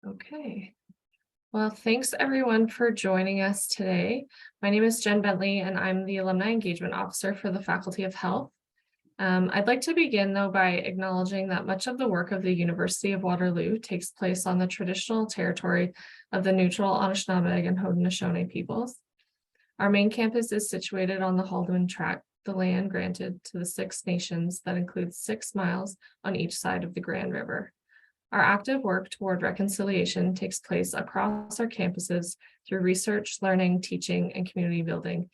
Okay. Well, thanks everyone for joining us today. My name is Jen Bentley and I'm the Alumni Engagement Officer for the Faculty of Health. I'd like to begin though by acknowledging that much of the work of the University of Waterloo takes place on the traditional territory of the neutral Anishinaabe and Haudenosaunee peoples. Our main campus is situated on the Haldeman Tract, the land granted to the Six Nations that includes 6 miles on each side of the Grand River. Our active work toward reconciliation takes place across our campuses through research, learning, teaching, and community building,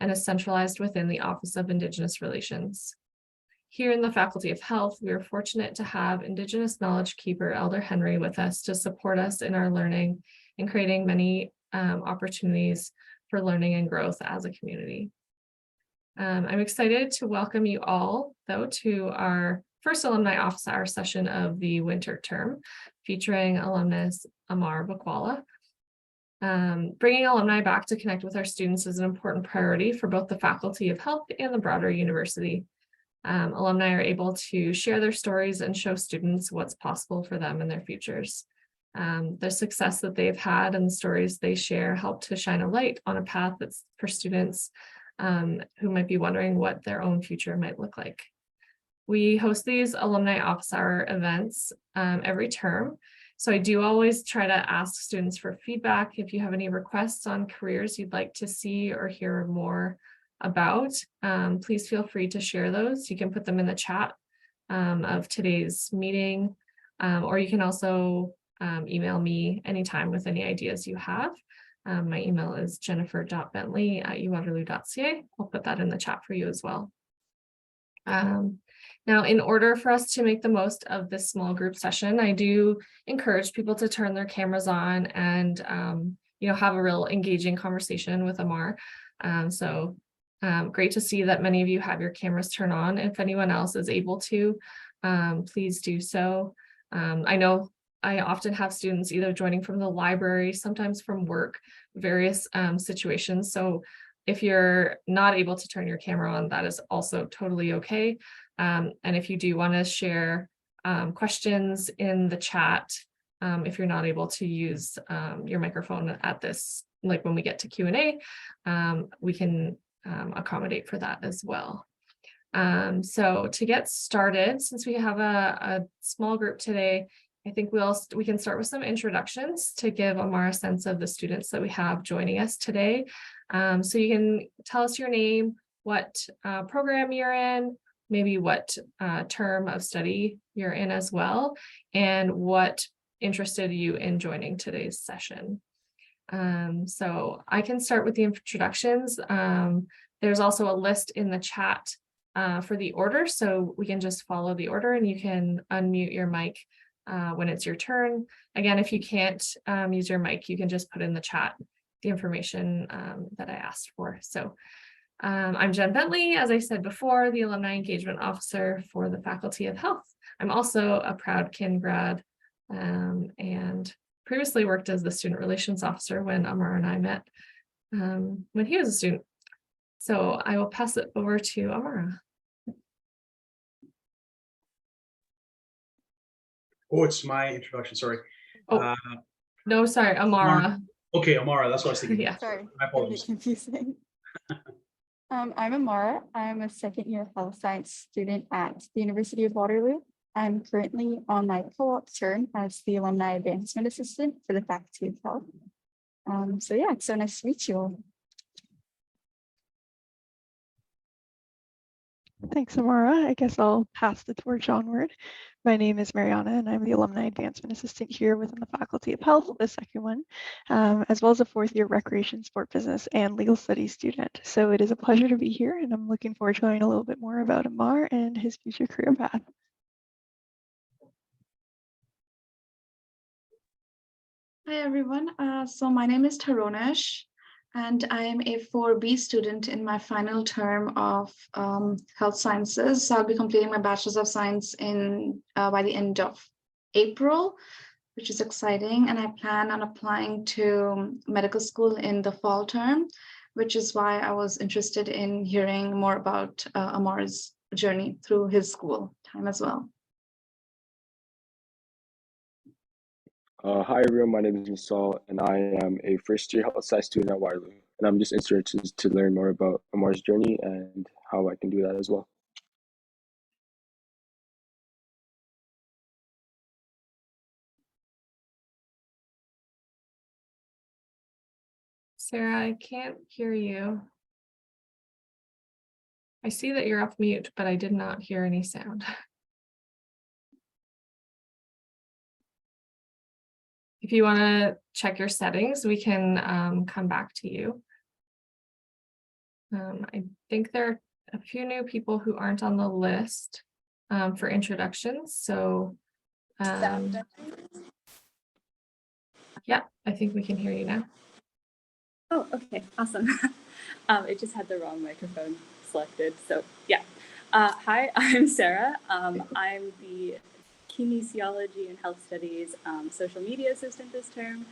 and is centralized within the Office of Indigenous Relations. Here in the Faculty of Health, we are fortunate to have Indigenous Knowledge Keeper Elder Henry with us to support us in our learning and creating many opportunities for learning and growth as a community. I'm excited to welcome you all, though, to our first Alumni Office Hour session of the winter term, featuring alumnus Ammar Bookwala. Bringing alumni back to connect with our students is an important priority for both the Faculty of Health and the broader university. Alumni are able to share their stories and show students what's possible for them in their futures. The success that they've had and the stories they share help to shine a light on a path that's for students who might be wondering what their own future might look like. We host these Alumni Office Hour events every term. So I do always try to ask students for feedback. If you have any requests on careers you'd like to see or hear more about, please feel free to share those. You can put them in the chat of today's meeting, or you can also email me anytime with any ideas you have. My email is jennifer.bentley@uwaterloo.ca. I'll put that in the chat for you as well. Now, in order for us to make the most of this small group session, I do encourage people to turn their cameras on and have a real engaging conversation with Amar. Great to see that many of you have your cameras turned on. If anyone else is able to, please do so. I know I often have students either joining from the library, sometimes from work, various situations. So if you're not able to turn your camera on, that is also totally okay. And if you do want to share questions in the chat, if you're not able to use your microphone at this, like when we get to Q&A, we can accommodate for that as well. So to get started, since we have a small group today, I think we can start with some introductions to give Amar a sense of the students that we have joining us today. So you can tell us your name, what program you're in, maybe what term of study you're in as well, and what interested you in joining today's session. So I can start with the introductions. There's also a list in the chat for the order, so we can just follow the order and you can unmute your mic when it's your turn. Again, if you can't use your mic, you can just put in the chat the information that I asked for. So I'm Jen Bentley, as I said before, the Alumni Engagement Officer for the Faculty of Health. I'm also a proud kin grad and previously worked as the Student Relations Officer when Amar and I met when he was a student. So I will pass it over to Amara. Oh, it's my introduction, sorry. Oh, no, sorry, Amara. Okay, Amara, that's what I was thinking. Yeah. Sorry, My apologies. confusing. I'm Amara. I'm a second-year health science student at the University of Waterloo. I'm currently on my co-op term as the Alumni Advancement Assistant for the Faculty of Health. So yeah, it's so nice to meet you all. Thanks, Amara. I guess I'll pass the torch onward. My name is Mariana, and I'm the Alumni Advancement Assistant here within the Faculty of Health, the second one, as well as a fourth-year Recreation, Sport Business, and Legal Studies student. So it is a pleasure to be here, and I'm looking forward to learning a little bit more about Amar and his future career path. Hi, everyone. So my name is Taronesh, and I am a 4B student in my final term of health sciences. So I'll be completing my Bachelor's of Science by the end of April, which is exciting. And I plan on applying to medical school in the fall term, which is why I was interested in hearing more about Amar's journey through his school time as well. Hi everyone, my name is Masal and I am a first year health science student at Waterloo. And I'm just interested to learn more about Ammar's journey and how I can do that as well. Sarah, I can't hear you. I see that you're off mute, but I did not hear any sound. If you want to check your settings, we can come back to you. I think there are a few new people who aren't on the list for introductions. So yeah, I think we can hear you now. Oh, okay, awesome. It just had the wrong microphone selected. So yeah. Hi, I'm Sarah. I'm the kinesiology and health studies social media assistant this term.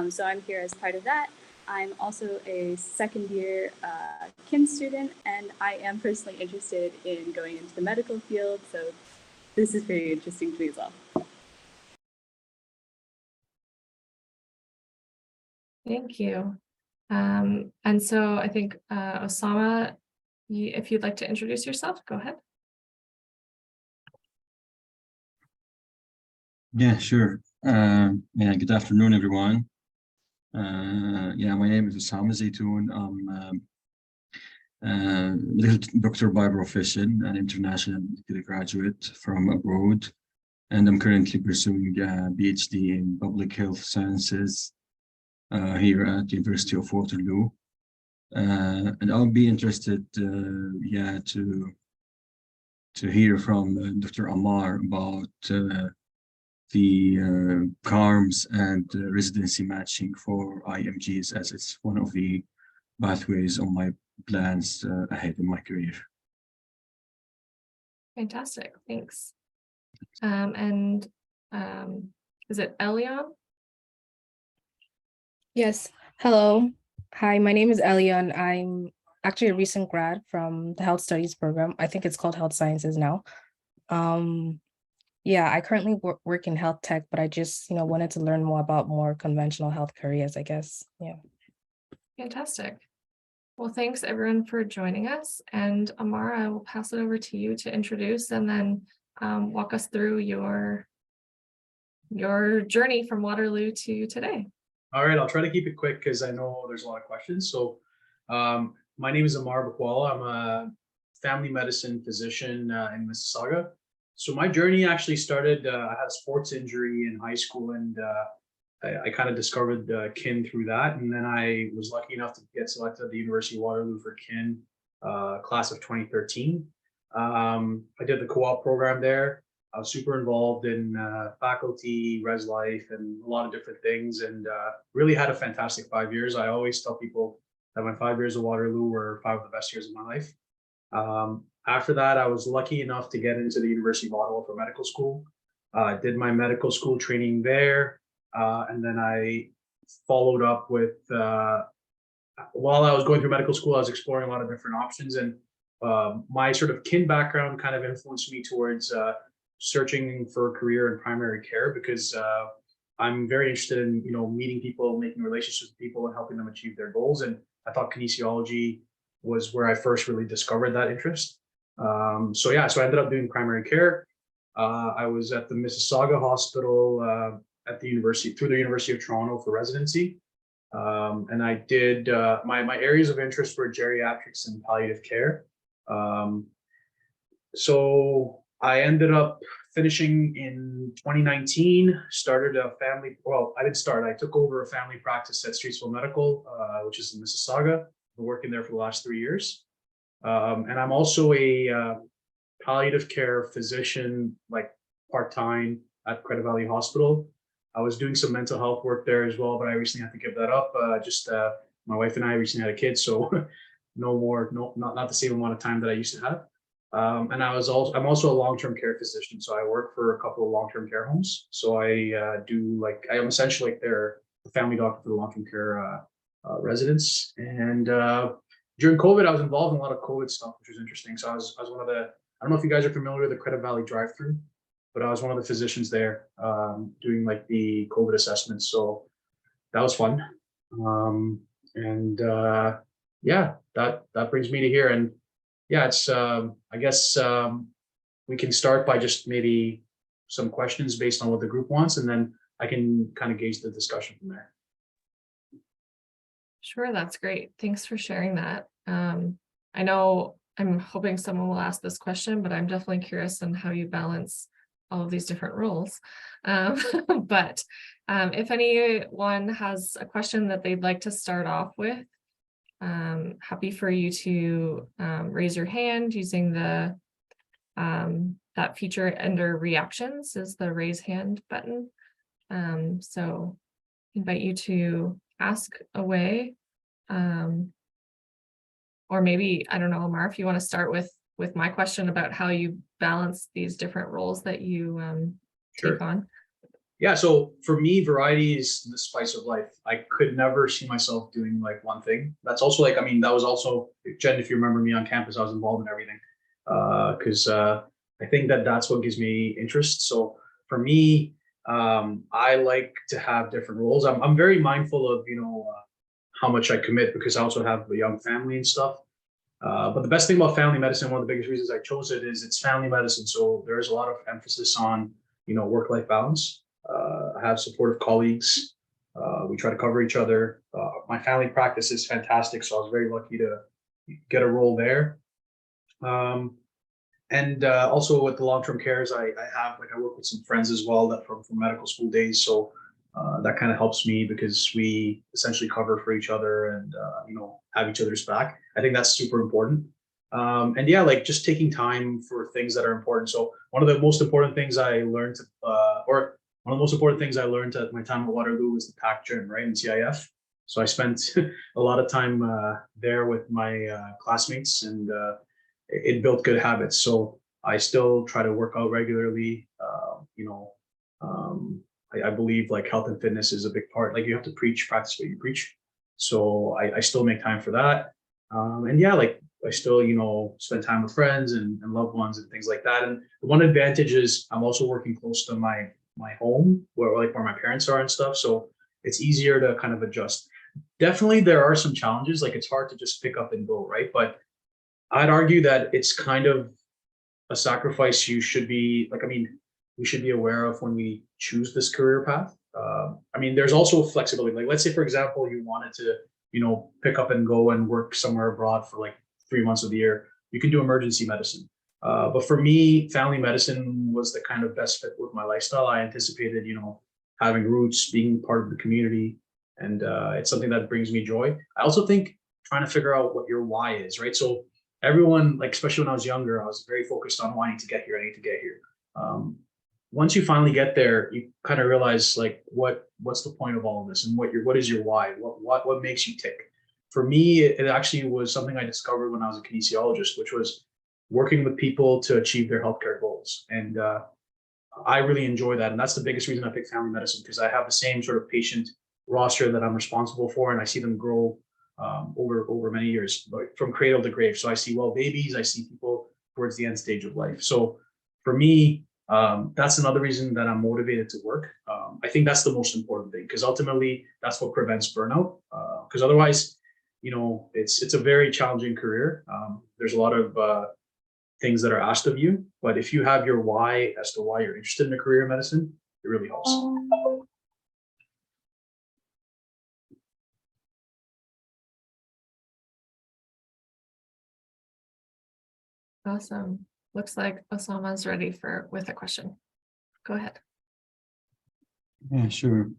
So I'm here as part of that. I'm also a second year kin student, and I am personally interested in going into the medical field. So this is very interesting to me as well. Thank you. And so I think Osama, if you'd like to introduce yourself, go ahead. Yeah, sure. Yeah, good afternoon, everyone. Yeah, my name is Osama Zaytoun. I'm medical doctor by profession, an international medical graduate from abroad, and I'm currently pursuing a PhD in public health sciences here at University of Waterloo. And I'll be interested, yeah, to hear from Dr. Amar about the CARMS and residency matching for IMGs, as it's one of the pathways on my plans ahead in my career. Fantastic, thanks. Is it Elion? Yes, hello. Hi, my name is Elion. I'm actually a recent grad from the health studies program. I think it's called health sciences now. Yeah, I currently work in health tech, but I just, wanted to learn more about more conventional health careers, I guess. Yeah. Fantastic. Well, thanks everyone for joining us. And Amar, I will pass it over to you to introduce and then walk us through your journey from Waterloo to today. All right, I'll try to keep it quick because I know there's a lot of questions. So my name is Ammar Bookwala. I'm a family medicine physician in Mississauga. So my journey actually started, I had a sports injury in high school, and I kind of discovered kin through that. And then I was lucky enough to get selected at the University of Waterloo for kin class of 2013. I did the co-op program there. I was super involved in faculty, res life, and a lot of different things, and really had a fantastic 5 years. I always tell people that my 5 years at Waterloo were 5 of the best years of my life. After that, I was lucky enough to get into the University of Ottawa for medical school. Did my medical school training there, and then I followed up with, while I was going through medical school, I was exploring a lot of different options, and my sort of kin background kind of influenced me towards searching for a career in primary care, because I'm very interested in meeting people, making relationships with people, and helping them achieve their goals. And I thought kinesiology was where I first really discovered that interest. So I ended up doing primary care. I was at the Mississauga Hospital at the university, through the University of Toronto, for residency. And I did my areas of interest were geriatrics and palliative care. So I ended up finishing in 2019, started a family, well, I didn't start, I took over a family practice at Streetsville Medical, which is in Mississauga. Been working there for the last 3 years. And I'm also a palliative care physician, like part-time at Cradle-to-Grave Hospital. I was doing some mental health work there as well, but I recently had to give that up. My wife and I recently had a kid, so not the same amount of time that I used to have. And I'm also a long-term care physician, so I work for a couple of long-term care homes. So I am essentially like the family doctor for the long-term care residents. And during COVID, I was involved in a lot of COVID stuff, which was interesting. So I was one of the, I don't know if you guys are familiar with the Credit Valley drive-through. but I was one of the physicians there doing like the COVID assessments. So that was fun. Yeah, that brings me to here. And yeah, it's I guess we can start by just maybe some questions based on what the group wants, and then I can kind of gauge the discussion from there. Sure, that's great. Thanks for sharing that. I know I'm hoping someone will ask this question, but I'm definitely curious on how you balance all of these different roles. But if anyone has a question that they'd like to start off with, happy for you to raise your hand using the that feature under reactions is the raise hand button. So invite you to ask away. Or maybe, I don't know, Amar, if you want to start with my question about how you balance these different roles that you take on. Yeah, so for me, variety is the spice of life. I could never see myself doing like one thing. That's also like, I mean, that was also, Jen, if you remember me on campus, I was involved in everything. Because I think that that's what gives me interest. So for me, I like to have different roles. I'm very mindful of, how much I commit, because I also have a young family and stuff. But the best thing about family medicine, one of the biggest reasons I chose it, is it's family medicine. So there is a lot of emphasis on, work-life balance. I have supportive colleagues. We try to cover each other. My family practice is fantastic, so I was very lucky to get a role there. And also with the long-term cares, I work with some friends as well that from medical school days. So that kind of helps me because we essentially cover for each other and have each other's back. I think that's super important. And yeah, like just taking time for things that are important. So one of the most important things I learned, one of the most important things I learned at my time at Waterloo was the PAC gym, right, in CIF. So I spent a lot of time there with my classmates, and it built good habits. So I still try to work out regularly. I believe like health and fitness is a big part. Like you have to practice what you preach. So I still make time for that. And yeah, like I still, spend time with friends and loved ones and things like that. And the one advantage is I'm also working close to my home where my parents are and stuff. So it's easier to kind of adjust. Definitely there are some challenges. Like it's hard to just pick up and go, right? But I'd argue that it's kind of a sacrifice you should be we should be aware of when we choose this career path. There's also flexibility. Like let's say, for example, you wanted to, pick up and go and work somewhere abroad for like 3 months of the year. You can do emergency medicine. But for me, family medicine was the kind of best fit with my lifestyle. I anticipated, having roots, being part of the community, and it's something that brings me joy. I also think trying to figure out what your why is, right? So everyone, like especially when I was younger, I was very focused on wanting to get here. I need to get here. Once you finally get there, you kind of realize like what's the point of all of this, and what is your why? What makes you tick? For me, it actually was something I discovered when I was a kinesiologist, which was working with people to achieve their healthcare goals. And I really enjoy that. And that's the biggest reason I picked family medicine, because I have the same sort of patient roster that I'm responsible for, and I see them grow over many years, like from cradle to grave. So I see babies, I see people towards the end stage of life. So for me, that's another reason that I'm motivated to work. I think that's the most important thing, because ultimately that's what prevents burnout. Because otherwise, it's a very challenging career. There's a lot of things that are asked of you, but if you have your why as to why you're interested in a career in medicine, it really helps. Awesome. Looks like Osama's ready with a question. Go ahead. Yeah, sure.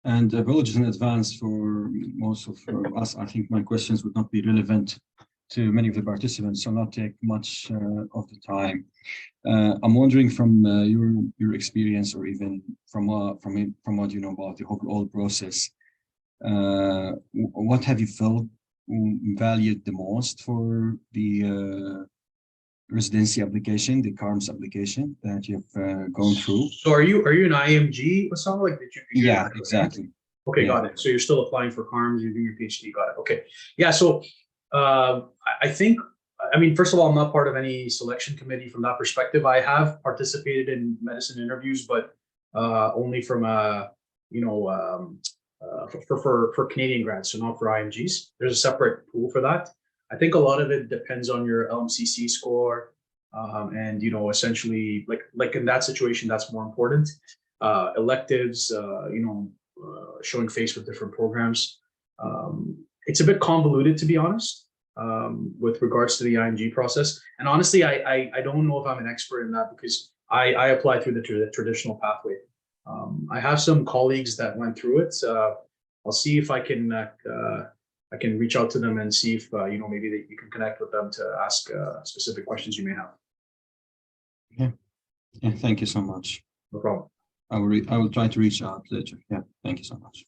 And apologies in advance for most of us. I think my questions would not be relevant to many of the participants, so not take much of the time. I'm wondering from your experience, or even from what you know about the whole process, what have you felt valued the most for the residency application, the CARMS application that you've gone through? So are you an IMG or something? Like did you? Yeah, exactly. Okay, got it. So you're still applying for CARMS, you're doing your PhD, got it. Okay. Yeah, so I think I mean, first of all, I'm not part of any selection committee from that perspective. I have participated in medicine interviews, but only from for Canadian grads, so not for IMGs. There's a separate pool for that. I think a lot of it depends on your LMCC score, and essentially, like in that situation, that's more important. Electives, showing face with different programs. It's a bit convoluted, to be honest, with regards to the IMG process. And honestly, I don't know if I'm an expert in that because I applied through the traditional pathway. I have some colleagues that went through it. I'll see if I can reach out to them and see if maybe that you can connect with them to ask specific questions you may have. Okay. Yeah, thank you so much. No problem. I will try to reach out later. Yeah, thank you so much.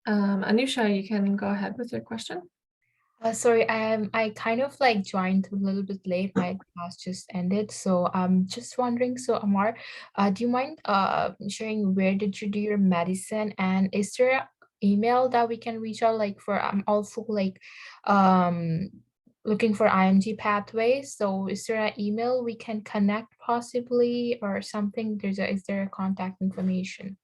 Anusha, you can go ahead with your question. Sorry, I kind of like joined a little bit late. My class just ended, so I'm just wondering. So Amar, do you mind sharing where did you do your medicine, and is there an email that we can reach out like for? I'm also like looking for IMG pathways. So is there an email we can connect possibly or something? Is there a contact information?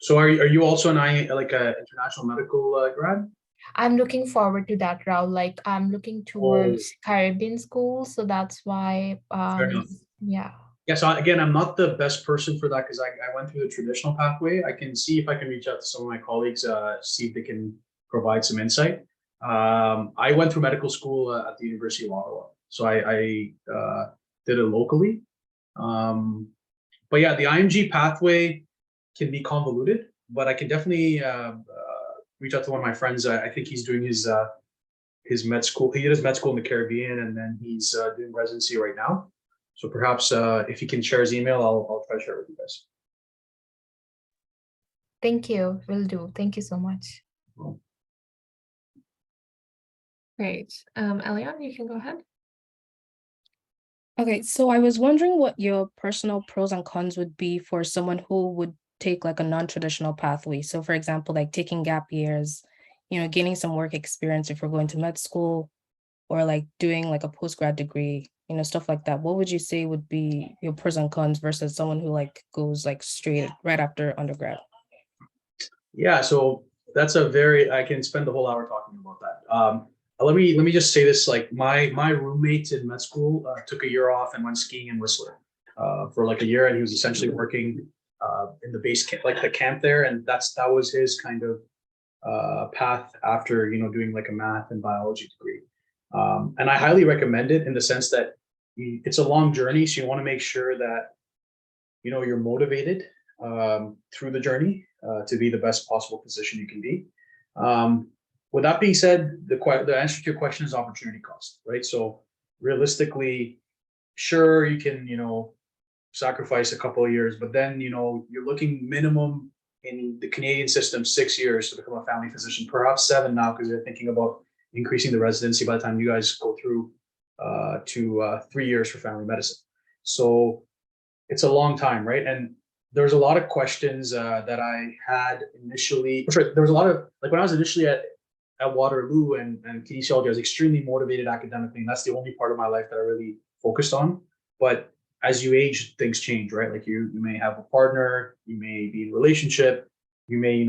So are you also an international medical grad? I'm looking forward to that route. Like I'm looking towards Caribbean school, so that's why. Fair enough. Yeah. Yeah. So again, I'm not the best person for that because I went through the traditional pathway. I can see if I can reach out to some of my colleagues, see if they can provide some insight. I went through medical school at the University of Waterloo, so I did it locally. But yeah, the IMG pathway can be convoluted, but I can definitely reach out to one of my friends. I think he's doing his med school. He does med school in the Caribbean, and then he's doing residency right now. So perhaps if he can share his email, I'll try to share it with you guys. Thank you. Will do. Thank you so much. Well, Great. Elion, you can go ahead. Okay, so I was wondering what your personal pros and cons would be for someone who would take like a non-traditional pathway. So for example, like taking gap years, gaining some work experience if you're going to med school, or like doing like a post-grad degree, stuff like that. What would you say would be your pros and cons versus someone who like goes like straight right after undergrad? Yeah, so that's I can spend the whole hour talking about that. Let me just say this, like my roommate in med school took a year off and went skiing in Whistler for like a year, and he was essentially working in the base camp, like the camp there, and that was his kind of path after doing like a math and biology degree. And I highly recommend it in the sense that it's a long journey, so you want to make sure that you're motivated through the journey to be the best possible position you can be. With that being said, the answer to your question is opportunity cost, right? So realistically, sure, you can sacrifice a couple of years, but then you're looking minimum in the Canadian system 6 years to become a family physician, perhaps 7 now because they're thinking about increasing the residency by the time you guys go through to 3 years for family medicine. So it's a long time, right? And there's a lot of questions that I had initially. Sorry, there was a lot of, like when I was initially at Waterloo and kinesiology, I was extremely motivated academically, and that's the only part of my life that I really focused on. But as you age, things change, right? Like you may have a partner, you may be in a relationship, you may,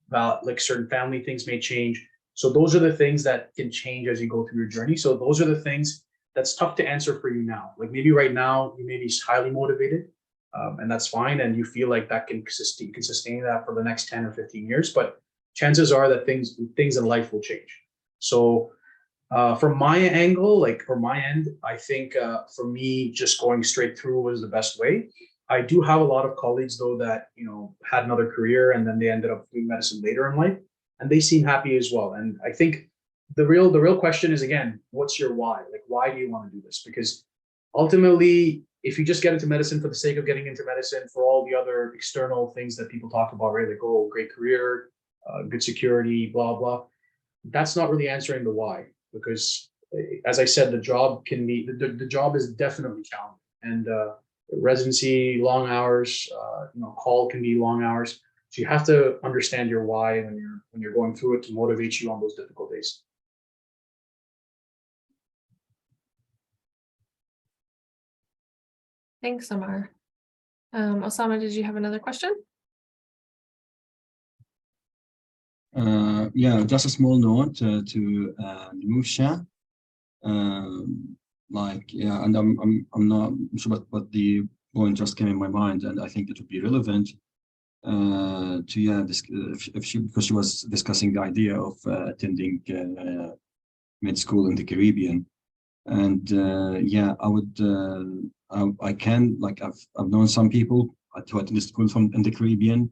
about like certain family things may change. So those are the things that can change as you go through your journey. So those are the things that's tough to answer for you now. Like maybe right now you may be highly motivated, and that's fine, and you feel like that can sustain that for the next 10 or 15 years. But chances are that things in life will change. So from my angle, like from my end, I think for me, just going straight through was the best way. I do have a lot of colleagues though that had another career and then they ended up doing medicine later in life, and they seem happy as well. And I think the real question is, again, what's your why? Like, why do you want to do this? Because ultimately, if you just get into medicine for the sake of getting into medicine, for all the other external things that people talk about, right? Like, oh, great career, good security, blah, blah. That's not really answering the why, because as I said, the job can be, the job is definitely challenging, and residency, long hours, call can be long hours. So you have to understand your why when you're going through it to motivate you on those difficult days. Thanks, Amar. Osama, did you have another question? Yeah, just a small note to Nusha. Like, yeah, and I'm not sure, but the point just came in my mind, and I think it would be relevant to, yeah, this, if she, because she was discussing the idea of attending med school in the Caribbean, and yeah, I would I can, like, I've known some people who attended school from in the Caribbean,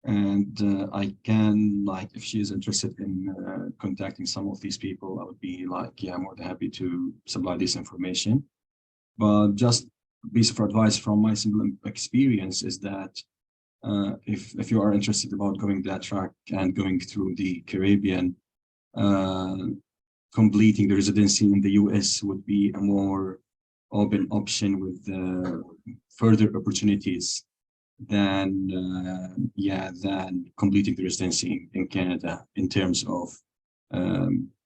and I can, like, if she is interested in contacting some of these people, I would be like, yeah, more than happy to supply this information. But just a piece of advice from my simple experience is that if you are interested about going that track and going through the Caribbean, completing the residency in the US would be a more open option with further opportunities than than completing the residency in Canada in terms of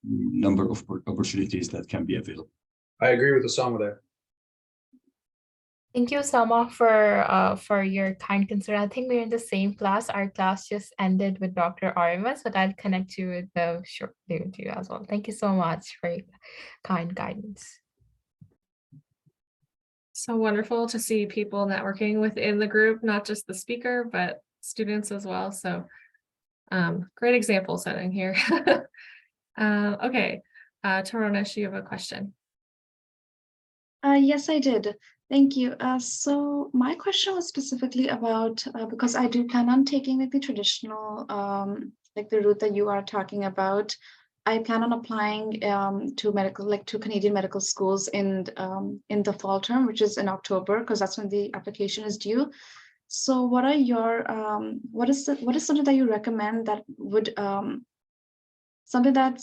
number of opportunities that can be available. I agree with Osama there. Thank you, Selma, for your kind concern. I think we're in the same class. Our class just ended with Dr. RMS, but I'll connect you with the shortly with you as well. Thank you so much for your kind guidance. So wonderful to see people networking within the group, not just the speaker, but students as well. So great example setting here. Okay, Taronesh, you have a question. Yes, I did. Thank you. So my question was specifically about, because I do plan on taking like the traditional, like the route that you are talking about. I plan on applying to Canadian medical schools in the fall term, which is in October, because that's when the application is due. So what are your what is something that you recommend that would something that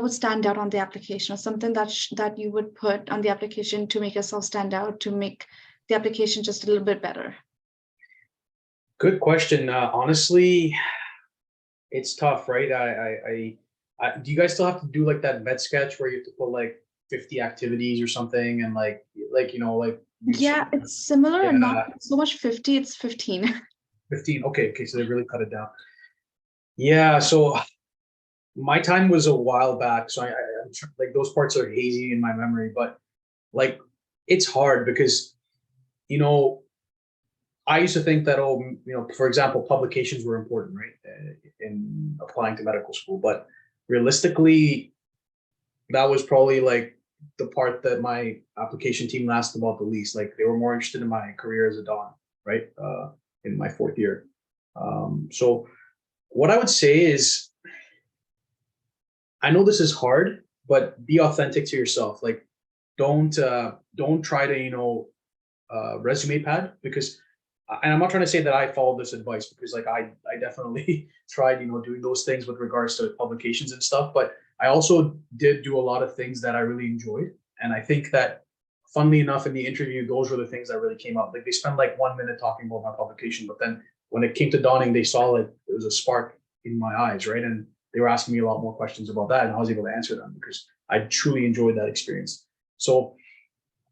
would stand out on the application, or something that you would put on the application to make yourself stand out, to make the application just a little bit better? Good question. Honestly, it's tough, right? Do you guys still have to do like that med sketch where you have to put like 50 activities or something, and like you know, like yeah, it's similar, yeah. and not so much 50, it's 15. 15. Okay, so they really cut it down. Yeah, so my time was a while back, so I'm like those parts are hazy in my memory, but like it's hard because, you know, I used to think that, oh, you know, for example, publications were important, right, in applying to medical school, but realistically, that was probably like the part that my application team asked about the least. Like they were more interested in my career as a Don, right, in my 4th year. So what I would say is, I know this is hard, but be authentic to yourself. Like, don't try to, you know, resume pad, because, and I'm not trying to say that I followed this advice, because like I definitely tried, you know, doing those things with regards to publications and stuff, but I also did do a lot of things that I really enjoyed. And I think that, funnily enough, in the interview, those were the things that really came up. Like they spent like 1 minute talking about my publication, but then when it came to dawning, they saw like there was a spark in my eyes, right? And they were asking me a lot more questions about that, and I was able to answer them because I truly enjoyed that experience. So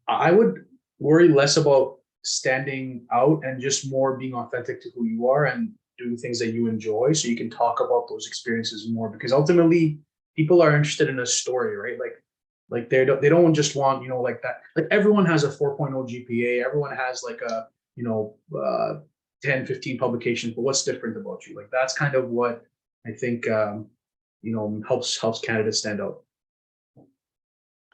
I would worry less about standing out and just more being authentic to who you are and doing things that you enjoy, so you can talk about those experiences more, because ultimately people are interested in a story, right? Like they don't just want, you know, like that, like everyone has a 4.0 GPA, everyone has like a, you know, 10, 15 publications, but what's different about you? Like that's kind of what I think, you know, helps candidates stand out.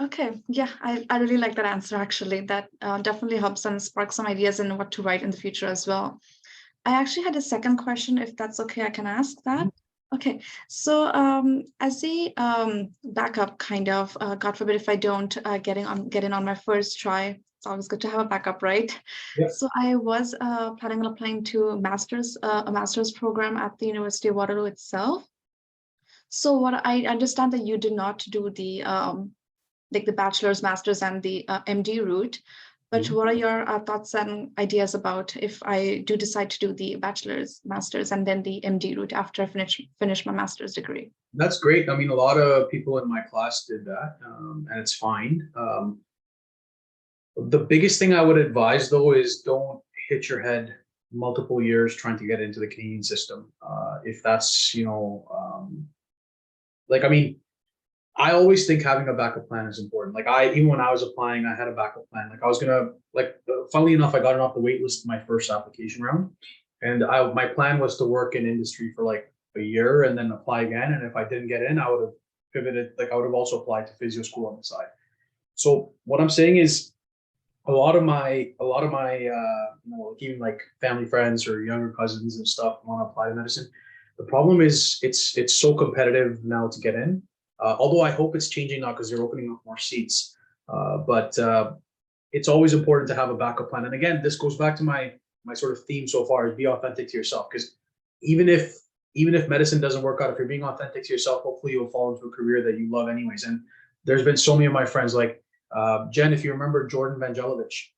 Okay, yeah, I really like that answer, actually. That definitely helps and spark some ideas in what to write in the future as well. I actually had a second question, if that's okay, I can ask that. Okay, so as a backup, kind of, God forbid if I don't get in on my first try, it's always good to have a backup, right? Yeah. So I was planning on applying to a master's program at the University of Waterloo itself. So what I understand that you did not do the like the bachelor's, master's, and the MD route. But Mhm. what are your thoughts and ideas about if I do decide to do the bachelor's, master's, and then the MD route after I finish my master's degree? That's great. I mean, a lot of people in my class did that, and it's fine. The biggest thing I would advise though is don't hit your head multiple years trying to get into the Canadian system. If that's, like, I mean, I always think having a backup plan is important. Like even when I was applying, I had a backup plan. Like I was gonna, funnily enough, I got it off the wait list my first application round. And my plan was to work in industry for like a year and then apply again. And if I didn't get in, I would have pivoted, like I would have also applied to physio school on the side. So what I'm saying is a lot of my even like family friends or younger cousins and stuff want to apply to medicine. The problem is it's so competitive now to get in. Although I hope it's changing now because they're opening up more seats. But it's always important to have a backup plan. And again, this goes back to my sort of theme so far is be authentic to yourself. Because even if medicine doesn't work out, if you're being authentic to yourself, hopefully you'll fall into a career that you love anyways. And there's been so many of my friends like Jen, if you remember Jordan Vangelovich,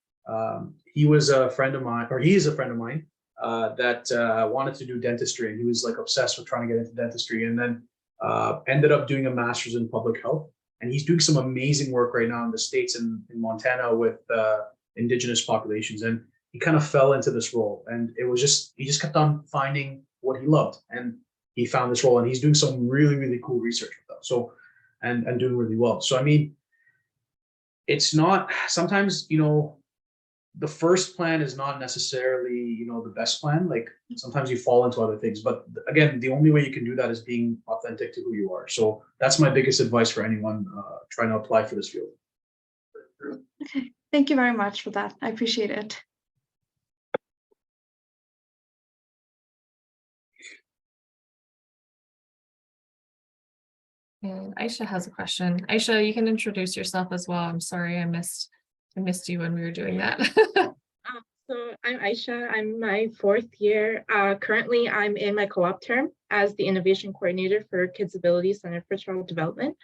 he was a friend of mine, or he is a friend of mine that wanted to do dentistry. And he was like obsessed with trying to get into dentistry and then ended up doing a master's in public health. And he's doing some amazing work right now in the States and in Montana with indigenous populations. And he kind of fell into this role. And it was he just kept on finding what he loved. And he found this role and he's doing some really, really cool research with them. So, and doing really well. So, I mean, it's not, sometimes, the first plan is not necessarily, the best plan. Like sometimes you fall into other things, but again, the only way you can do that is being authentic to who you are. So that's my biggest advice for anyone trying to apply for this field. Okay, thank you very much for that. I appreciate it. And Aisha has a question. Aisha, you can introduce yourself as well. I'm sorry, I missed you when we were doing that. So I'm Aisha. I'm my 4th year. Currently, I'm in my co-op term as the innovation coordinator for Kids Ability Center for Child Development.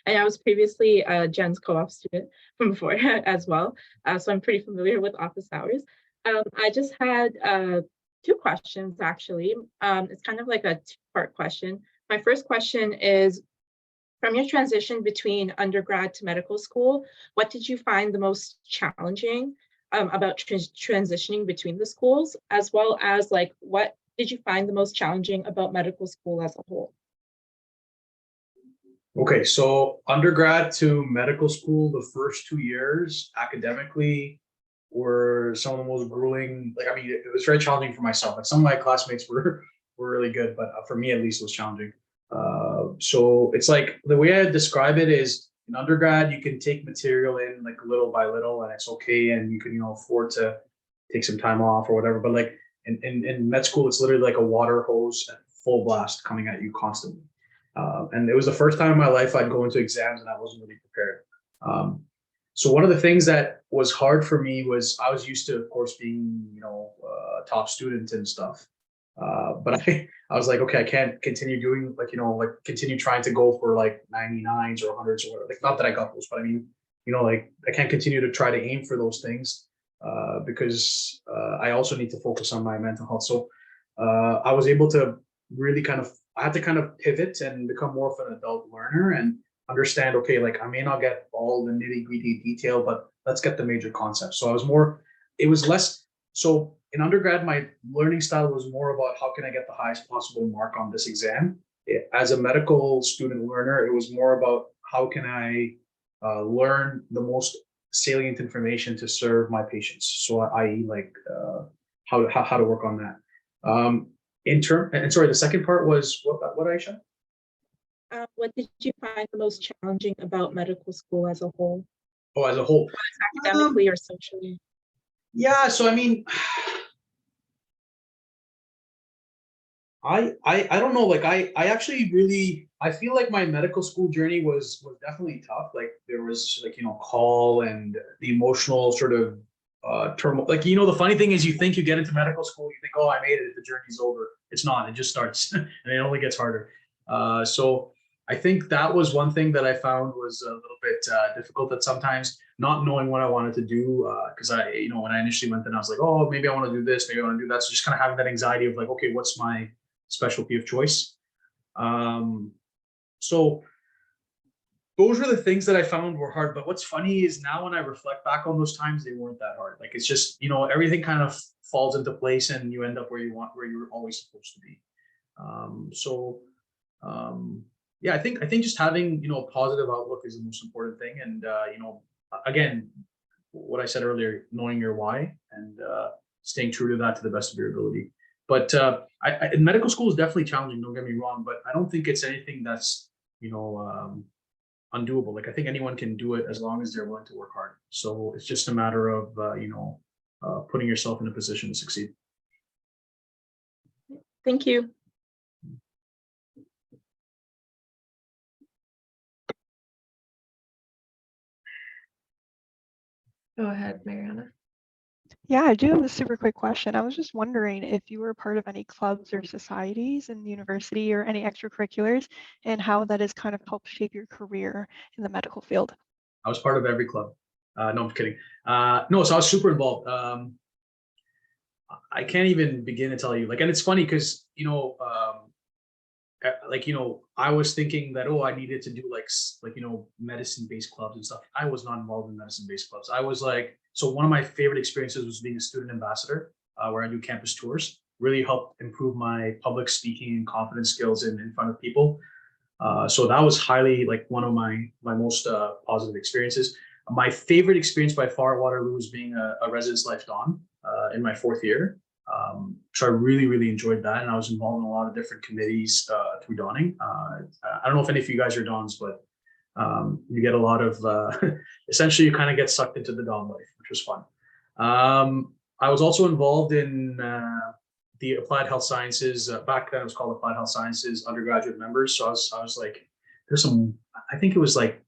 And I was previously Jen's co-op student from before as well. So I'm pretty familiar with office hours. I just had 2 questions, actually. It's kind of like a 2-part question. My first question is, from your transition between undergrad to medical school, what did you find the most challenging about transitioning between the schools, as well as like, what did you find the most challenging about medical school as a whole? Okay, so undergrad to medical school, the first 2 years academically were some of the most grueling. Like, I mean, it was very challenging for myself. Like some of my classmates were really good, but for me at least it was challenging. So it's like the way I describe it is in undergrad, you can take material in like little by little and it's okay. And you can, afford to take some time off or whatever. But like in med school, it's literally like a water hose at full blast coming at you constantly. And it was the first time in my life I'd go into exams and I wasn't really prepared. So one of the things that was hard for me was I was used to, of course, being, a top student and stuff. But I was like, okay, I can't continue doing continue trying to go for like 99s or 100s or whatever. Like, not that I got those, but I mean, like I can't continue to try to aim for those things because I also need to focus on my mental health. So I was able to really I had to kind of pivot and become more of an adult learner and understand, okay, like I may not get all the nitty gritty detail, but let's get the major concepts. So it was less. So in undergrad, my learning style was more about how can I get the highest possible mark on this exam. As a medical student learner, it was more about how can I learn the most salient information to serve my patients. So i.e. like how to work on that. The second part was what Aisha? What did you find the most challenging about medical school as a whole? Oh, as a whole. Academically or socially? Yeah, so I mean, I don't know, like I actually really, I feel like my medical school journey was definitely tough. Like there was like, call and the emotional sort of turmoil. Like, the funny thing is you think you get into medical school, you think, oh, I made it, the journey's over. It's not, it just starts and it only gets harder. So I think that was one thing that I found was a little bit difficult at sometimes. not knowing what I wanted to do, because when I initially went in, I was like, oh, maybe I want to do this, maybe I want to do that. So just kind of having that anxiety of like, okay, what's my specialty of choice? So those were the things that I found were hard. But what's funny is now when I reflect back on those times, they weren't that hard. Like, it's just, everything kind of falls into place and you end up where you're always supposed to be. Yeah, I think just having, a positive outlook is the most important thing. And, again, what I said earlier, knowing your why and staying true to that to the best of your ability. But in medical school is definitely challenging, don't get me wrong, but I don't think it's anything that's, undoable. Like, I think anyone can do it as long as they're willing to work hard. So it's just a matter of, putting yourself in a position to succeed. Thank you. Go ahead, Mariana. Yeah, I do have a super quick question. I was just wondering if you were part of any clubs or societies in the university or any extracurriculars, and how that has kind of helped shape your career in the medical field. I was part of every club. No, I'm kidding. No, so I was super involved. I can't even begin to tell you. Like, and it's funny because I was thinking that I needed to do medicine-based clubs and stuff. I was not involved in medicine-based clubs. I was like, so one of my favorite experiences was being a student ambassador, where I do campus tours. Really helped improve my public speaking and confidence skills in front of people. So that was highly one of my most positive experiences. My favorite experience by far at Waterloo was being a residence life don in my 4th year. So I really, really enjoyed that. And I was involved in a lot of different committees through donning. I don't know if any of you guys are dons, but you get a lot of, essentially you kind of get sucked into the don life, which was fun. I was also involved in the applied health sciences. Back then it was called applied health sciences undergraduate members. So I was like, I think it was like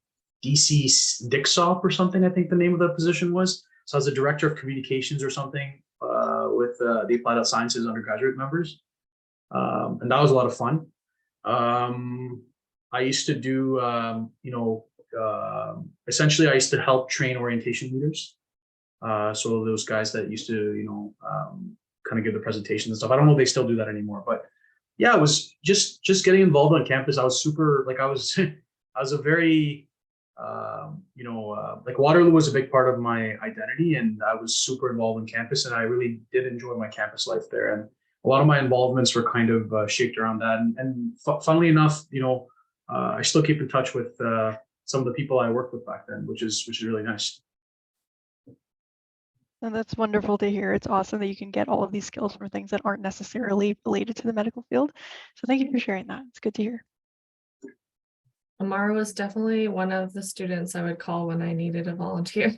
DC DICSOP or something, I think the name of the position was. So I was the director of communications or something with the applied health sciences undergraduate members. And that was a lot of fun. I used to do, essentially I used to help train orientation leaders. So those guys that used to, kind of give the presentations and stuff. I don't know if they still do that anymore, but yeah, it was just getting involved on campus. I was super, I was a very, Waterloo was a big part of my identity, and I was super involved in campus, and I really did enjoy my campus life there. And a lot of my involvements were kind of shaped around that. And funnily enough, I still keep in touch with some of the people I worked with back then, which is really nice. And that's wonderful to hear. It's awesome that you can get all of these skills from things that aren't necessarily related to the medical field. So thank you for sharing that. It's good to hear. Amar was definitely one of the students I would call when I needed a volunteer.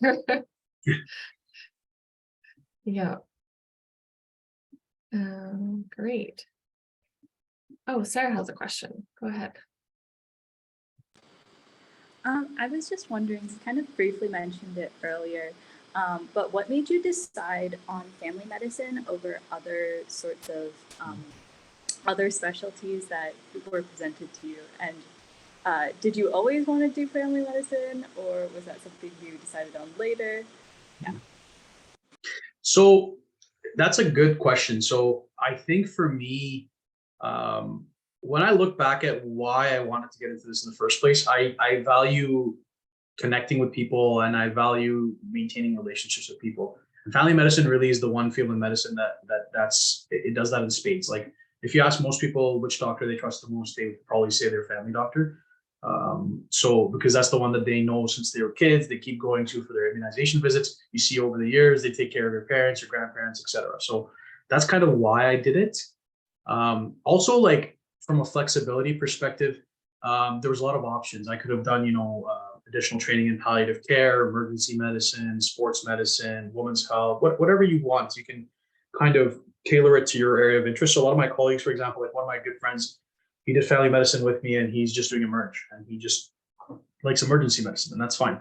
Yeah. Great. Oh, Sarah has a question. Go ahead. I was just wondering, you kind of briefly mentioned it earlier, but what made you decide on family medicine over other sorts of other specialties that were presented to you? And did you always want to do family medicine, or was that something you decided on later? Yeah. So that's a good question. So I think for me, when I look back at why I wanted to get into this in the first place, I value connecting with people, and I value maintaining relationships with people. And family medicine really is the one field in medicine it does that in spades. Like, if you ask most people which doctor they trust the most, they would probably say their family doctor. So because that's the one that they know since they were kids, they keep going to for their immunization visits. You see over the years, they take care of their parents or grandparents, etc. So that's kind of why I did it. Also, from a flexibility perspective, there was a lot of options. I could have done, additional training in palliative care, emergency medicine, sports medicine, women's health, whatever you want. You can kind of tailor it to your area of interest. So a lot of my colleagues, for example, like one of my good friends, he did family medicine with me, and he's just doing emerge, and he just likes emergency medicine, and that's fine.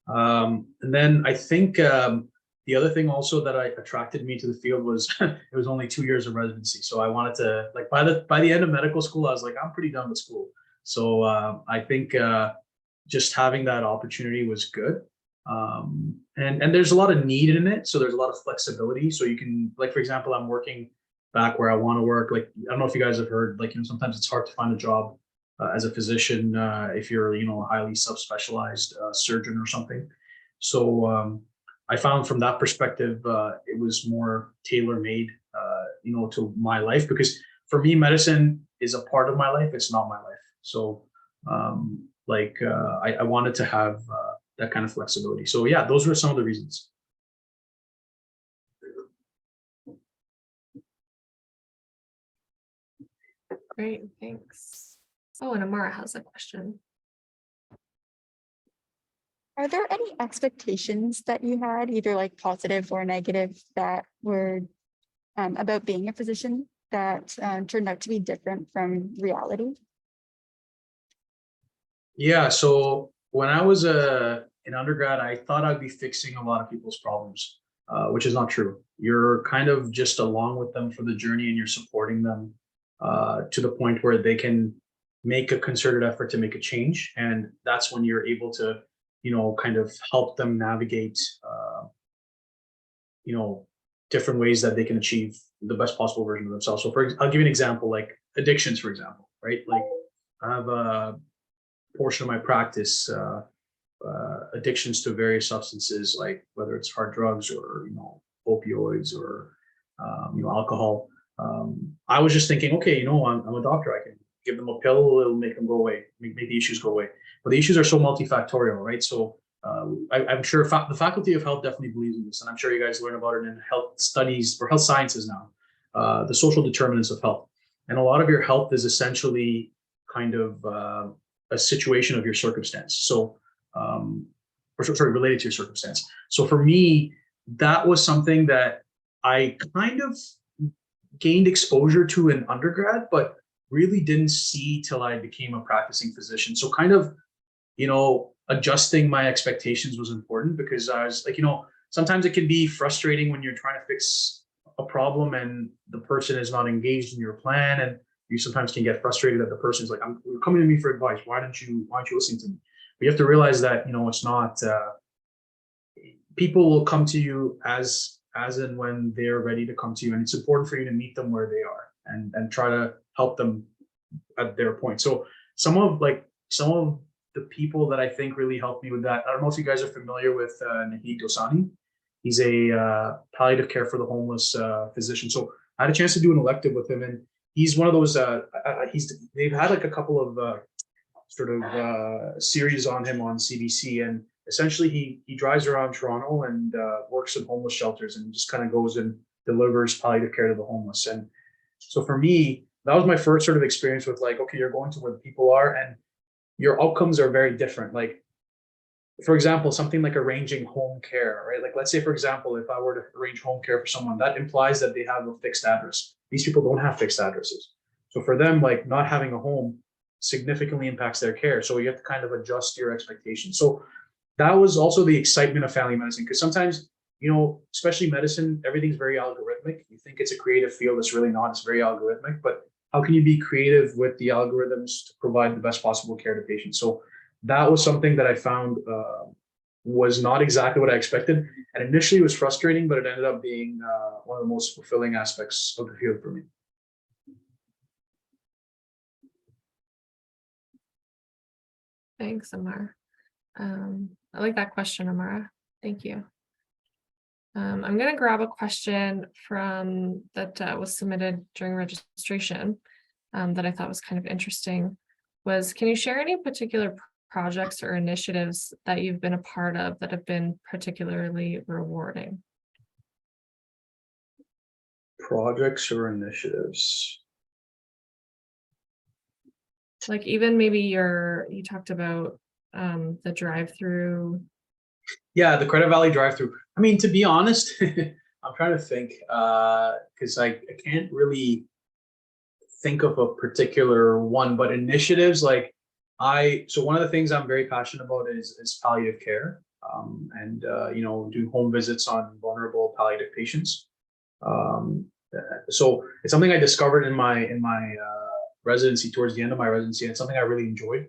And then I think the other thing also that attracted me to the field was it was only 2 years of residency. So I wanted to, by the end of medical school, I was like, I'm pretty done with school. So I think just having that opportunity was good. And there's a lot of need in it, so there's a lot of flexibility. So you can, like, for example, I'm working back where I want to work. Like, I don't know if you guys have heard, like, sometimes it's hard to find a job as a physician if you're, a highly subspecialized surgeon or something. So I found from that perspective, it was more tailor-made, to my life, because for me, medicine is a part of my life. It's not my life. So I wanted to have that kind of flexibility. So yeah, those were some of the reasons. Great, thanks. Oh, and Amara has a question. Are there any expectations that you had, either like positive or negative, that were about being a physician that turned out to be different from reality? Yeah, so when I was in undergrad, I thought I'd be fixing a lot of people's problems, which is not true. You're kind of just along with them for the journey, and you're supporting them to the point where they can make a concerted effort to make a change. And that's when you're able to, kind of help them navigate, different ways that they can achieve the best possible version of themselves. So I'll give you an example, like addictions, for example, right? Like I have a portion of my practice, addictions to various substances, like whether it's hard drugs or, opioids or, alcohol. I was just thinking, okay, I'm a doctor. I can give them a pill, it'll make them go away, make the issues go away. But the issues are so multifactorial, right? So I'm sure the Faculty of Health definitely believes in this, and I'm sure you guys learn about it in health studies or health sciences now, the social determinants of health. And a lot of your health is essentially kind of a situation of your circumstance. So, related to your circumstance. So for me, that was something that I kind of gained exposure to in undergrad, but really didn't see till I became a practicing physician. So kind of, adjusting my expectations was important, because I was like, sometimes it can be frustrating when you're trying to fix a problem and the person is not engaged in your plan, and you sometimes can get frustrated that the person's like, you're coming to me for advice. Why aren't you listening to me? But you have to realize that, it's not, people will come to you as and when they're ready to come to you. And it's important for you to meet them where they are and try to help them at their point. So some of the people that I think really helped me with that, I don't know if you guys are familiar with Naheed Dosani. He's a palliative care for the homeless physician. So I had a chance to do an elective with him, and he's one of those, they've had like a couple of series on him on CBC, and essentially he drives around Toronto and works in homeless shelters and just kind of goes and delivers palliative care to the homeless. And so for me, that was my first sort of experience with, like, okay, you're going to where the people are and your outcomes are very different. Like, for example, something like arranging home care, right? Like, let's say, for example, if I were to arrange home care for someone, that implies that they have a fixed address. These people don't have fixed addresses. So for them, like, not having a home significantly impacts their care. So you have to kind of adjust your expectations. So that was also the excitement of family medicine, because sometimes, especially medicine, everything's very algorithmic. You think it's a creative field, it's really not. It's very algorithmic, but how can you be creative with the algorithms to provide the best possible care to patients? So that was something that I found was not exactly what I expected. And initially it was frustrating, but it ended up being one of the most fulfilling aspects of the field for me. Thanks, Amar. I like that question, Amara. Thank you. I'm going to grab a question from that was submitted during registration that I thought was kind of interesting. Can you share any particular projects or initiatives that you've been a part of that have been particularly rewarding? Projects or initiatives? Like, even maybe you talked about the drive-through. Yeah, the Credit Valley drive-through. I mean, to be honest, I'm trying to think, because I can't really think of a particular one, but initiatives like so one of the things I'm very passionate about is palliative care, and do home visits on vulnerable palliative patients. So it's something I discovered in my residency, towards the end of my residency, and it's something I really enjoyed,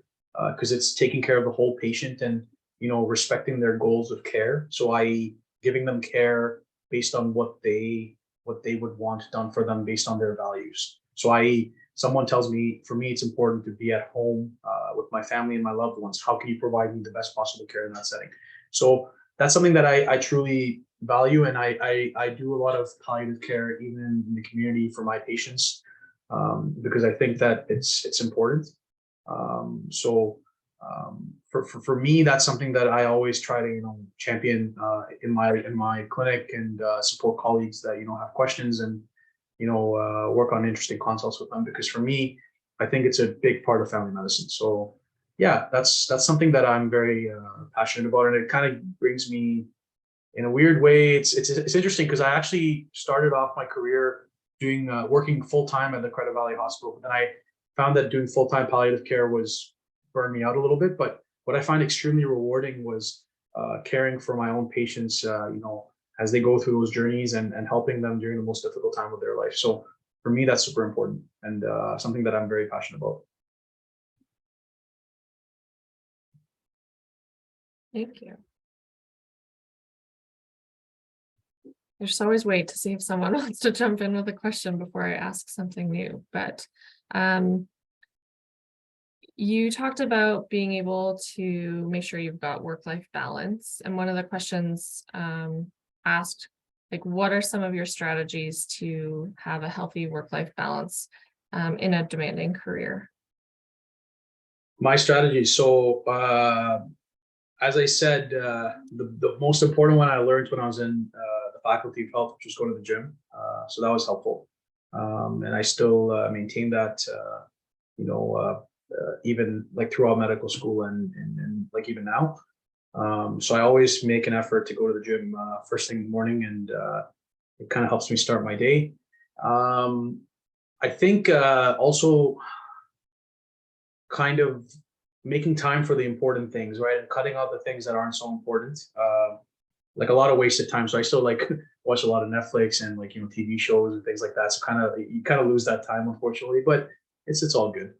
because it's taking care of the whole patient. And respecting their goals of care. So i.e. giving them care based on what they would want done for them based on their values. So i.e. someone tells me, for me, it's important to be at home with my family and my loved ones. How can you provide me the best possible care in that setting? So that's something that I truly value, and I do a lot of palliative care even in the community for my patients, because I think that it's important. For me, that's something that I always try to champion in my clinic, and support colleagues that have questions, and work on interesting consults with them, because for me, I think it's a big part of family medicine. So yeah, that's something that I'm very passionate about, and it kind of brings me, in a weird way, it's interesting, because I actually started off my career doing working full-time at the Credit Valley Hospital, but then I found that doing full-time palliative care was burned me out a little bit. But what I find extremely rewarding was caring for my own patients, as they go through those journeys, and helping them during the most difficult time of their life. So for me, that's super important, and something that I'm very passionate about. Thank you. I just always wait to see if someone wants to jump in with a question before I ask something new. But you talked about being able to make sure you've got work-life balance. And one of the questions asked, like, what are some of your strategies to have a healthy work-life balance in a demanding career? My strategy. So as I said, the most important one I learned when I was in the Faculty of Health, which was going to the gym. So that was helpful. And I still maintain that, even like throughout medical school, and like even now. So I always make an effort to go to the gym first thing in the morning, and it kind of helps me start my day. I think also kind of making time for the important things, right? And cutting out the things that aren't so important, like a lot of wasted time. So I still like watch a lot of Netflix and TV shows and things like that. So you kind of lose that time, unfortunately, but it's all good.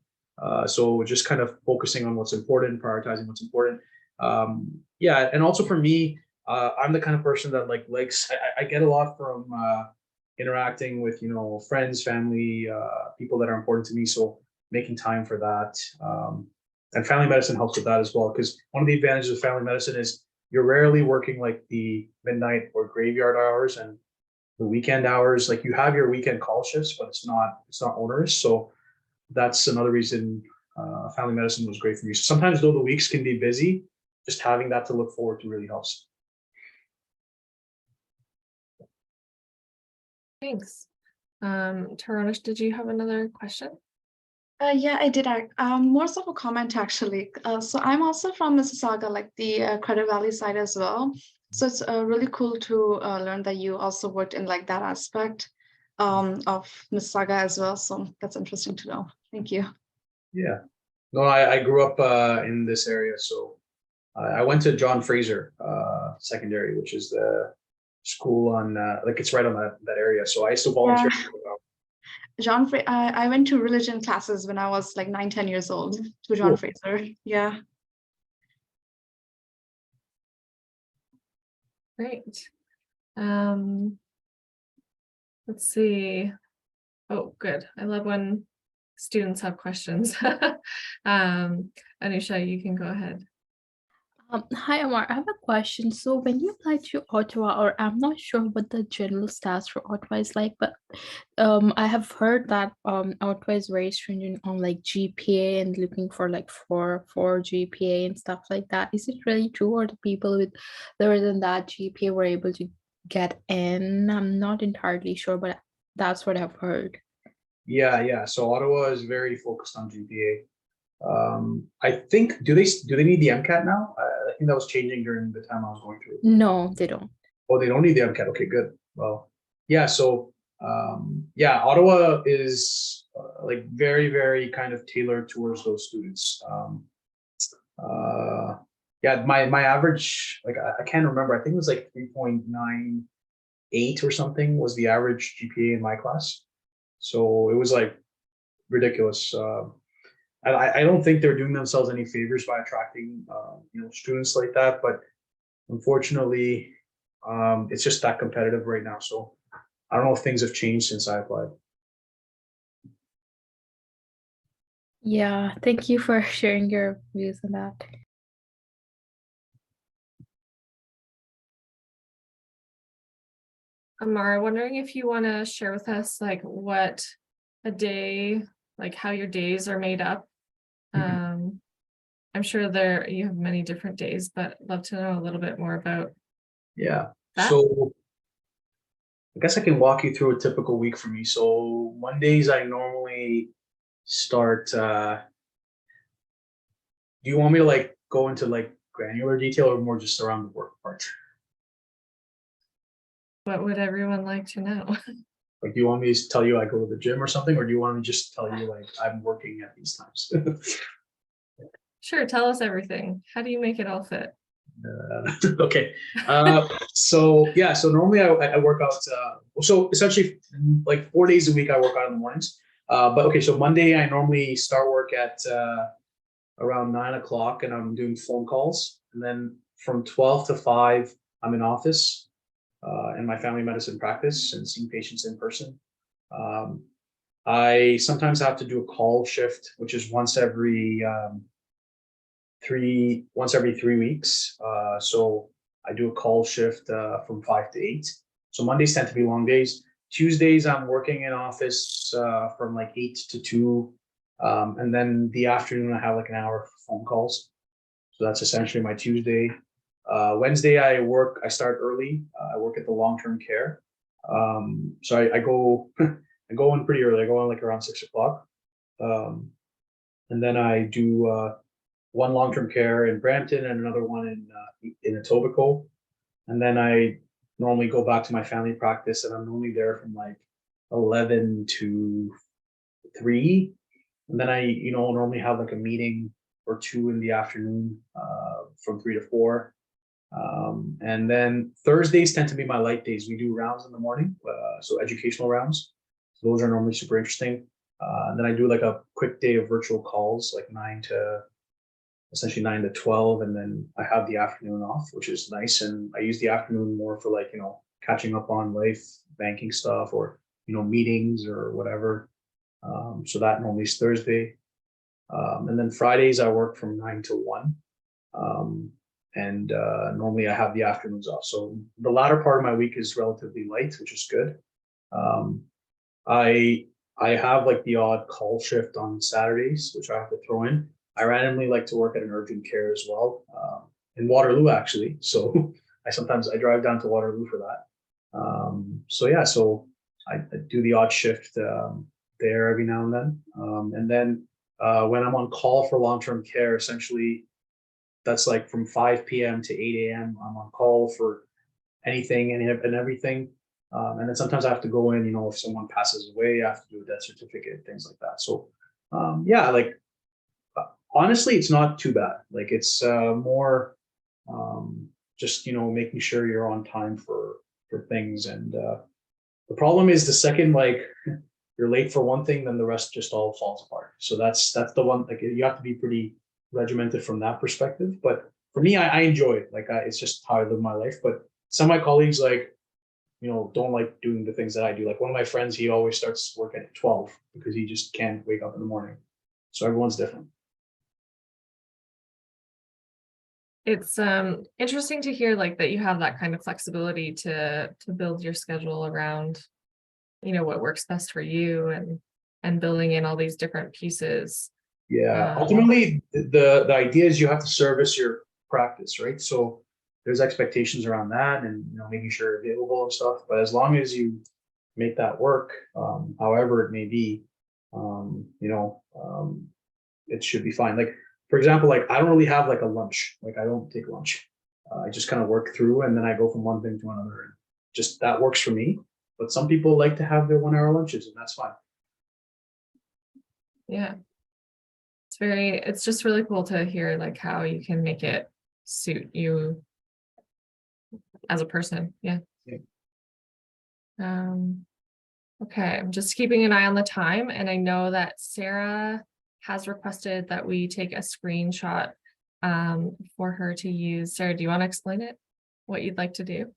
So just kind of focusing on what's important, prioritizing what's important. Yeah, and also for me, I'm the kind of person that likes. I get a lot from interacting with friends, family, people that are important to me. So making time for that, and family medicine helps with that as well. Because one of the advantages of family medicine is you're rarely working like the midnight or graveyard hours and the weekend hours. Like, you have your weekend call shifts, but it's not onerous. So that's another reason family medicine was great for me. So sometimes, though the weeks can be busy, just having that to look forward to really helps. Thanks. Taronish, did you have another question? Yeah, I did. More of a comment, actually. So I'm also from Mississauga, like the Cradle Valley side as well. So it's really cool to learn that you also worked in like that aspect of Mississauga as well. So that's interesting to know. Thank you. Yeah. No, I grew up in this area. So I went to John Fraser Secondary, which is the school on it's right on that area. So I used to volunteer. Yeah. I went to religion classes when I was like 9-10 years old to John Fraser. Yeah. Great. Let's see. Oh, good. I love when students have questions. Anusha, you can go ahead. Hi, Amar. I have a question. So when you apply to Ottawa, or I'm not sure what the general stats for Ottawa is like, but I have heard that Ottawa is very stringent on like GPA and looking for like 4 GPA and stuff like that. Is it really true, or the people with lower than that GPA were able to get in? I'm not entirely sure, but that's what I've heard. Yeah. So Ottawa is very focused on GPA. I think, do they need the MCAT now? I think that was changing during the time I was going through. No, they don't. Oh, they don't need the MCAT. Okay, good. Well, yeah. So Ottawa is like very, very kind of tailored towards those students. Yeah, my average, like I can't remember. I think it was like 3.98 or something was the average GPA in my class. So it was like ridiculous. I don't think they're doing themselves any favors by attracting students like that, but unfortunately, it's just that competitive right now. So I don't know if things have changed since I applied. Yeah, thank you for sharing your views on that. Amar, wondering if you want to share with us like what a day, like how your days are made up. I'm sure you have many different days, but I'd love to know a little bit more about. Yeah. that. So I guess I can walk you through a typical week for me. So Mondays I normally start. Do you want me to like go into like granular detail or more just around the work part? What would everyone like to know? Like, do you want me to tell you I go to the gym or something, or do you want me to just tell you like I'm working at these times? Sure, tell us everything. How do you make it all fit? Okay. So yeah, so normally I work out. So essentially, like 4 days a week, I work out in the mornings. But okay, so Monday I normally start work at around 9 o'clock, and I'm doing phone calls, and then from 12 to 5, I'm in office in my family medicine practice and seeing patients in person. I sometimes have to do a call shift, which is once every 3 weeks. So I do a call shift from 5 to 8. So Mondays tend to be long days. Tuesdays I'm working in office from like 8 to 2. And then the afternoon I have like an hour for phone calls. So that's essentially my Tuesday. Wednesday I start early. I work at the long-term care. So I go I go in pretty early. I go in like around 6 o'clock. And then I do one long-term care in Brampton and another one in Etobicoke. And then I normally go back to my family practice, and I'm normally there from like 11 to 3. And then I, normally have like a meeting or two in the afternoon from 3 to 4. And then Thursdays tend to be my light days. We do rounds in the morning, so educational rounds. So those are normally super interesting. And then I do like a quick day of virtual calls, like 9 to 12, and then I have the afternoon off, which is nice. And I use the afternoon more for like, catching up on life, banking stuff, or, meetings or whatever. So that normally is Thursday. And then Fridays I work from 9 to 1. And normally I have the afternoons off. So the latter part of my week is relatively light, which is good. I have like the odd call shift on Saturdays, which I have to throw in. I randomly like to work at an urgent care as well, in Waterloo actually. So I drive down to Waterloo for that. So yeah, so I do the odd shift there every now and then. And then when I'm on call for long-term care, essentially that's like from 5 p.m. to 8 a.m. I'm on call for anything and everything. And then sometimes I have to go in, if someone passes away, I have to do a death certificate, things like that. So yeah, like honestly, it's not too bad. Like it's more just, making sure you're on time for things. And the problem is the second like you're late for one thing, then the rest just all falls apart. So that's the one, like you have to be pretty regimented from that perspective. But for me, I enjoy it. Like it's just how I live my life. But some of my colleagues don't like doing the things that I do. Like one of my friends, he always starts work at 12 because he just can't wake up in the morning. So everyone's different. It's interesting to hear like that you have that kind of flexibility to build your schedule around, what works best for you and building in all these different pieces. Yeah, ultimately the idea is you have to service your practice, right? So there's expectations around that, and making sure you're available and stuff. But as long as you make that work, however it may be, it should be fine. Like for example, like I don't really have like a lunch. Like I don't take lunch. I just kind of work through, and then I go from one thing to another. And just that works for me. But some people like to have their 1 hour lunches, and that's fine. Yeah. It's just really cool to hear like how you can make it suit you as a person. Yeah. Okay, I'm just keeping an eye on the time, and I know that Sarah has requested that we take a screenshot for her to use. Sarah, do you want to explain it? What you'd like to do?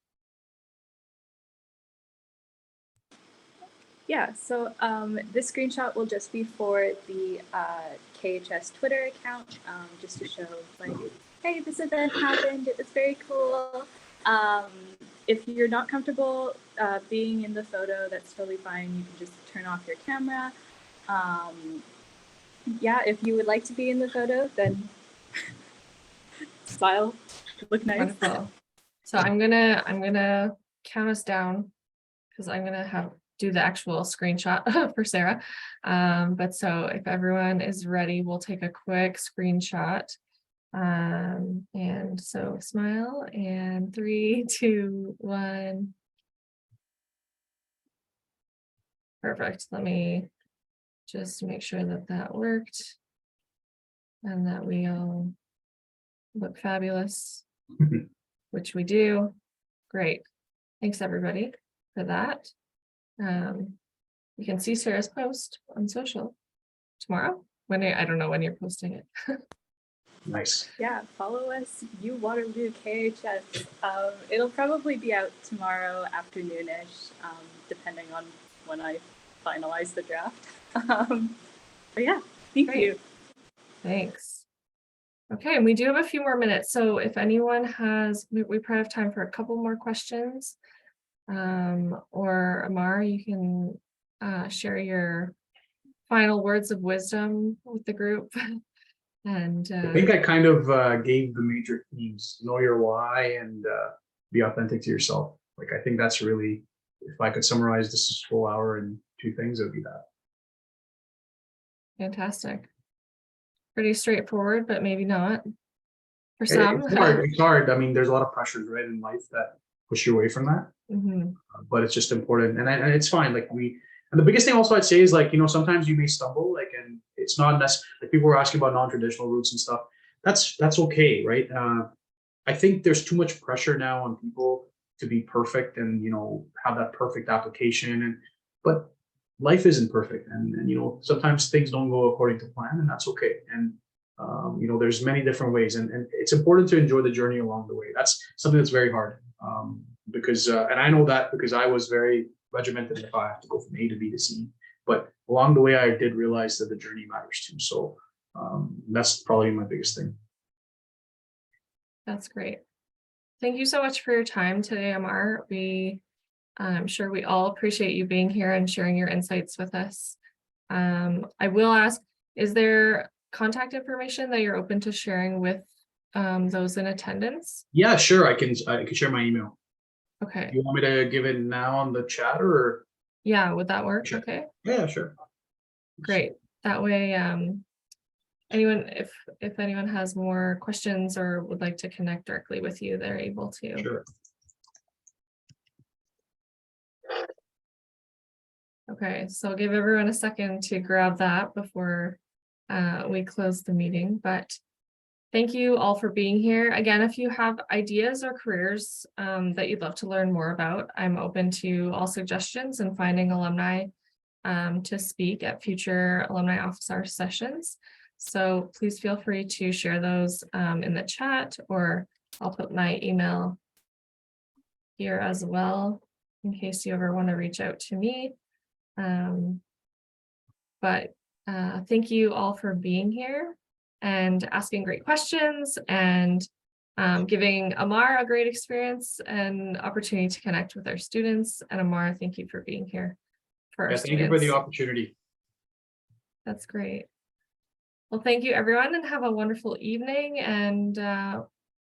Yeah, so this screenshot will just be for the KHS Twitter account, just to show like, hey, this event happened, it was very cool. If you're not comfortable being in the photo, that's totally fine. You can just turn off your camera. Yeah, if you would like to be in the photo, then smile, look nice. Wonderful. So I'm gonna count us down because I'm gonna do the actual screenshot for Sarah. But so if everyone is ready, we'll take a quick screenshot. And so smile, and 3, 2, 1. Perfect. Let me just make sure that that worked and that we all look fabulous, which we do. Great. Thanks everybody for that. You can see Sarah's post on social tomorrow. I don't know when you're posting it. Nice. Yeah, follow us, U Waterloo KHS. It'll probably be out tomorrow afternoonish, depending on when I finalize the draft. But yeah, thank you. Thanks. Okay, and we do have a few more minutes. So if anyone has, we probably have time for a couple more questions. Or Amar, you can share your final words of wisdom with the group. And I think I kind of gave the major themes: know your why and be authentic to yourself. Like, I think that's really, if I could summarize this full hour in 2 things, it would be that. fantastic. Pretty straightforward, but maybe not for some. It's hard. It's hard. I mean, there's a lot of pressures, right, in life that push you away from that. Mhm. But it's just important, and it's fine. Like, and the biggest thing also I'd say is, like, sometimes you may stumble, like, and it's not necessarily, like, people were asking about non-traditional routes and stuff. That's okay, right? I think there's too much pressure now on people to be perfect and have that perfect application, but life isn't perfect, and sometimes things don't go according to plan, and that's okay. And there's many different ways, and it's important to enjoy the journey along the way. That's something that's very hard, because and I know that because I was very regimented if I have to go from A to B to C, but along the way I did realize that the journey matters too. So that's probably my biggest thing. That's great. Thank you so much for your time today, Amar. I'm sure we all appreciate you being here and sharing your insights with us. I will ask, is there contact information that you're open to sharing with those in attendance? Yeah, sure. I can share my email. Okay. You want me to give it now on the chat, or? Yeah, would that work? Sure. Okay. Yeah, sure. Great. That way, anyone, if anyone has more questions or would like to connect directly with you, they're able to. Sure. Okay, so I'll give everyone a second to grab that before we close the meeting, but thank you all for being here. Again, if you have ideas or careers that you'd love to learn more about, I'm open to all suggestions and finding alumni to speak at future alumni office hour sessions. So please feel free to share those in the chat, or I'll put my email here as well in case you ever want to reach out to me. But thank you all for being here and asking great questions and giving Amar a great experience and opportunity to connect with our students. And Amar, thank you for being here for our students. Thank you for the opportunity. That's great. Well, thank you everyone, and have a wonderful evening, and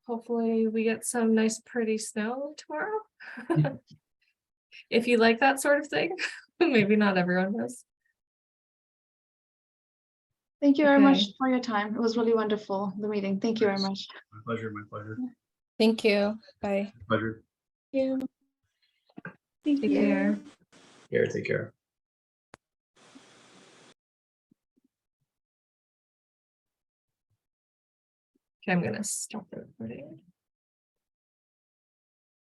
hopefully we get some nice pretty snow tomorrow. If you like that sort of thing. Maybe not everyone does. Thank you very much for your time. It was really wonderful, the meeting. Thank you very much. My pleasure. My pleasure. Thank you. Bye. My pleasure. Thank you. Take care. Take care. Okay, I'm gonna stop the recording.